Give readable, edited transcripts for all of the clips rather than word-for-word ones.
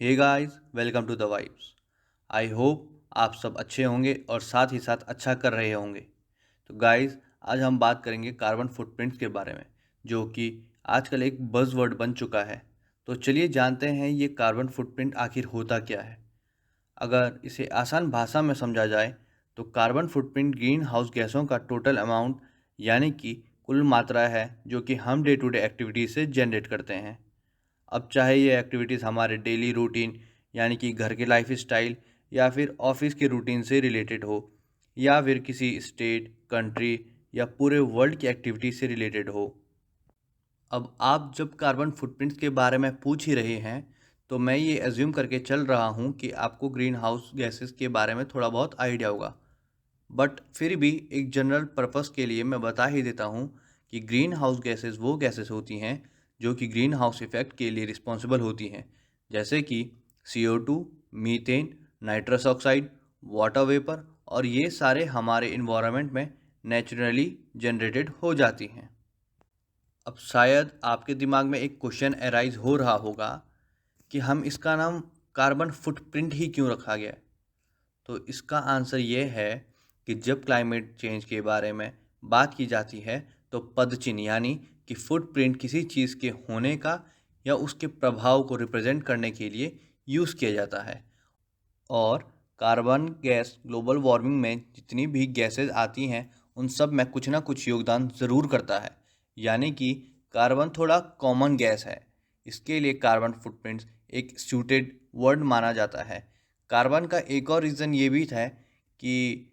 Hey guys, welcome to the vibes. I hope आप सब अच्छे होंगे और साथ ही साथ अच्छा कर रहे होंगे। तो गाइस, आज हम बात करेंगे कार्बन फुटप्रिंट्स के बारे में, जो कि आजकल एक बज़वर्ड बन चुका है। तो चलिए जानते हैं ये कार्बन फुटप्रिंट आखिर होता क्या है। अगर इसे आसान भाषा में समझा जाए तो कार्बन फुटप्रिंट ग्रीन हाउस गैसों का टोटल अमाउंट यानी कि कुल मात्रा है जो कि हम डे टू डे एक्टिविटीज से जनरेट करते हैं। अब चाहे ये एक्टिविटीज़ हमारे डेली रूटीन यानी कि घर के लाइफ स्टाइल या फिर ऑफिस के रूटीन से रिलेटेड हो, या फिर किसी स्टेट, कंट्री या पूरे वर्ल्ड की एक्टिविटी से रिलेटेड हो। अब आप जब कार्बन फुटप्रिंट्स के बारे में पूछ ही रहे हैं, तो मैं ये एज्यूम करके चल रहा हूँ कि आपको ग्रीन हाउस गैसेस के बारे में थोड़ा बहुत आइडिया होगा। बट फिर भी एक जनरल पर्पस के लिए मैं बता ही देता हूँ कि ग्रीन हाउस गैसेस वो गैसेस होती हैं जो कि ग्रीन हाउस इफेक्ट के लिए रिस्पॉन्सिबल होती हैं, जैसे कि CO2, methane, nitrous oxide, water vapour, और ये सारे हमारे इन्वायरमेंट में नेचुरली जनरेटेड हो जाती हैं। अब शायद आपके दिमाग में एक क्वेश्चन अराइज हो रहा होगा कि हम इसका नाम कार्बन फुटप्रिंट ही क्यों रखा गया है। तो इसका आंसर ये है कि जब क्लाइमेट चेंज के बारे में बात की जाती है तो पदचिन्ह यानी कि फुटप्रिंट किसी चीज़ के होने का या उसके प्रभाव को रिप्रेजेंट करने के लिए यूज़ किया जाता है। और कार्बन गैस ग्लोबल वार्मिंग में जितनी भी गैसेस आती हैं उन सब में कुछ ना कुछ योगदान ज़रूर करता है। यानी कि कार्बन थोड़ा कॉमन गैस है, इसके लिए कार्बन फुटप्रिंट्स एक सूटेड वर्ड माना जाता है। कार्बन का एक और रीज़न ये भी था कि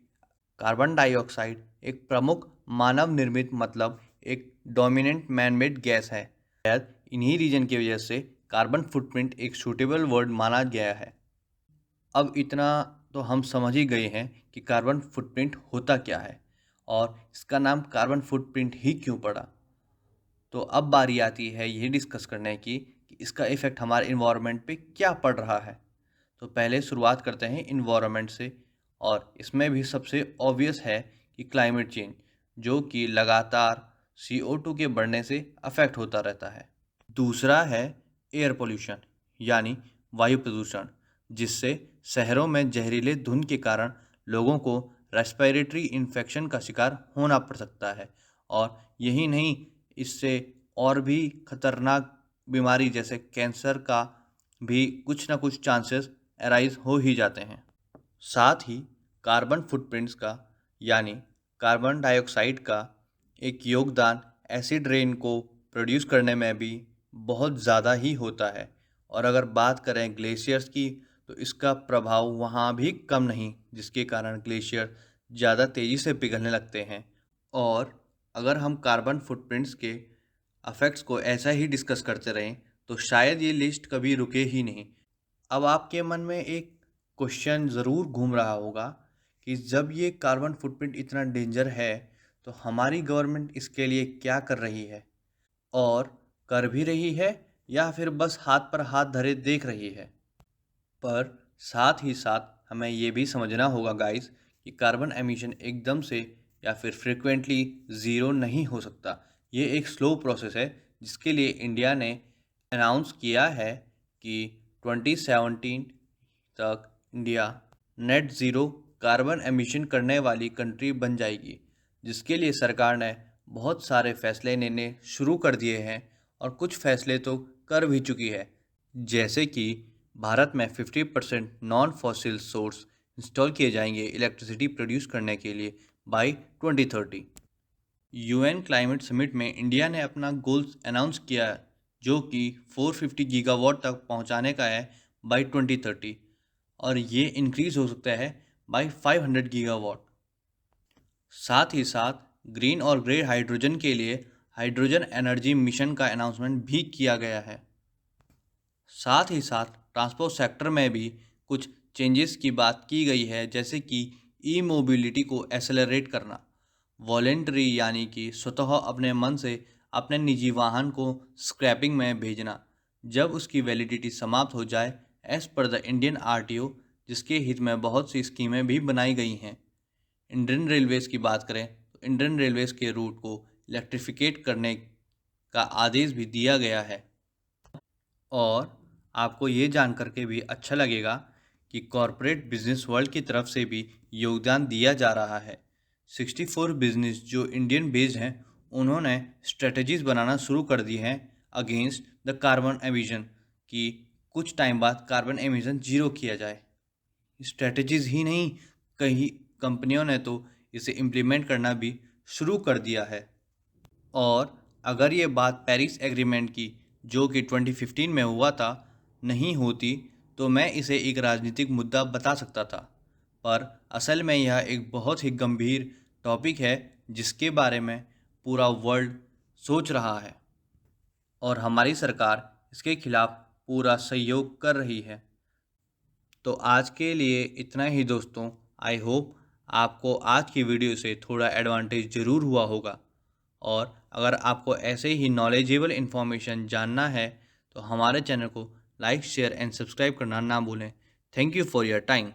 कार्बन डाइऑक्साइड एक प्रमुख मानव निर्मित मतलब एक डोमिनेंट मैनमेड गैस है। शायद इन्हीं रीजन की वजह से कार्बन फुटप्रिंट एक सूटेबल वर्ड माना गया है। अब इतना तो हम समझ ही गए हैं कि कार्बन फुटप्रिंट होता क्या है और इसका नाम कार्बन फुटप्रिंट ही क्यों पड़ा। तो अब बारी आती है ये डिस्कस करने की कि इसका इफ़ेक्ट हमारे इन्वायरमेंट पे क्या पड़ रहा है। तो पहले शुरुआत करते हैं इन्वायरमेंट से, और इसमें भी सबसे ऑब्वियस है कि क्लाइमेट चेंज, जो कि लगातार CO2 के बढ़ने से अफेक्ट होता रहता है। दूसरा है एयर पोल्यूशन यानी वायु प्रदूषण, जिससे शहरों में जहरीले धुंध के कारण लोगों को रेस्पिरेटरी इन्फेक्शन का शिकार होना पड़ सकता है। और यही नहीं, इससे और भी खतरनाक बीमारी जैसे कैंसर का भी कुछ ना कुछ चांसेस अराइज हो ही जाते हैं। साथ ही कार्बन फुटप्रिंट्स का यानी कार्बन डाइऑक्साइड का एक योगदान एसिड रेन को प्रोड्यूस करने में भी बहुत ज़्यादा ही होता है। और अगर बात करें ग्लेशियर्स की, तो इसका प्रभाव वहाँ भी कम नहीं, जिसके कारण ग्लेशियर ज़्यादा तेज़ी से पिघलने लगते हैं। और अगर हम कार्बन फुटप्रिंट्स के अफेक्ट्स को ऐसा ही डिस्कस करते रहें तो शायद ये लिस्ट कभी रुके ही नहीं। अब आपके मन में एक क्वेश्चन ज़रूर घूम रहा होगा कि जब ये कार्बन फुटप्रिंट इतना डेंजर है तो हमारी गवर्नमेंट इसके लिए क्या कर रही है, और कर भी रही है या फिर बस हाथ पर हाथ धरे देख रही है। पर साथ ही साथ हमें ये भी समझना होगा गाइस कि कार्बन एमिशन एकदम से या फिर फ्रिक्वेंटली ज़ीरो नहीं हो सकता। ये एक स्लो प्रोसेस है जिसके लिए इंडिया ने अनाउंस किया है कि 2017 तक India net zero carbon emission करने वाली कंट्री बन जाएगी, जिसके लिए सरकार ने बहुत सारे फैसले लेने शुरू कर दिए हैं और कुछ फैसले तो कर भी चुकी है। जैसे कि भारत में 50% नॉन फॉसिल सोर्स इंस्टॉल किए जाएंगे इलेक्ट्रिसिटी प्रोड्यूस करने के लिए बाय 2030। UN क्लाइमेट समिट में इंडिया ने अपना गोल्स अनाउंस किया, जो कि 450 गीगावाट तक पहुंचाने का है बाय 2030, और ये इंक्रीज हो सकता है बाय 500 गीगावाट। साथ ही साथ ग्रीन और ग्रे हाइड्रोजन के लिए हाइड्रोजन एनर्जी मिशन का अनाउंसमेंट भी किया गया है। साथ ही साथ ट्रांसपोर्ट सेक्टर में भी कुछ चेंजेस की बात की गई है, जैसे कि ई मोबिलिटी को एसेलरेट करना, वॉलेंट्री यानी कि स्वतः अपने मन से अपने निजी वाहन को स्क्रैपिंग में भेजना जब उसकी वैलिडिटी समाप्त हो जाए, as per the Indian RTO, जिसके हित में बहुत सी स्कीमें भी बनाई गई हैं। इंडियन रेलवेज़ की बात करें तो इंडियन रेलवेज़ के रूट को इलेक्ट्रिफिकेट करने का आदेश भी दिया गया है। और आपको ये जान करके भी अच्छा लगेगा कि कॉरपोरेट बिजनेस वर्ल्ड की तरफ से भी योगदान दिया जा रहा है। 64 बिजनेस जो इंडियन बेस्ड हैं, उन्होंने स्ट्रेटजीज बनाना शुरू कर दी हैं अगेंस्ट द कार्बन एमिशन कि कुछ टाइम बाद कार्बन एमिशन जीरो किया जाए। स्ट्रेटजीज ही नहीं, कई कंपनियों ने तो इसे इम्प्लीमेंट करना भी शुरू कर दिया है। और अगर ये बात पेरिस एग्रीमेंट की, जो कि 2015 में हुआ था, नहीं होती तो मैं इसे एक राजनीतिक मुद्दा बता सकता था, पर असल में यह एक बहुत ही गंभीर टॉपिक है जिसके बारे में पूरा वर्ल्ड सोच रहा है और हमारी सरकार इसके खिलाफ पूरा सहयोग कर रही है। तो आज के लिए इतना ही दोस्तों। आई होप आपको आज की वीडियो से थोड़ा एडवांटेज ज़रूर हुआ होगा, और अगर आपको ऐसे ही नॉलेजेबल इन्फॉर्मेशन जानना है तो हमारे चैनल को लाइक शेयर एंड सब्सक्राइब करना ना भूलें। Thank you for your time.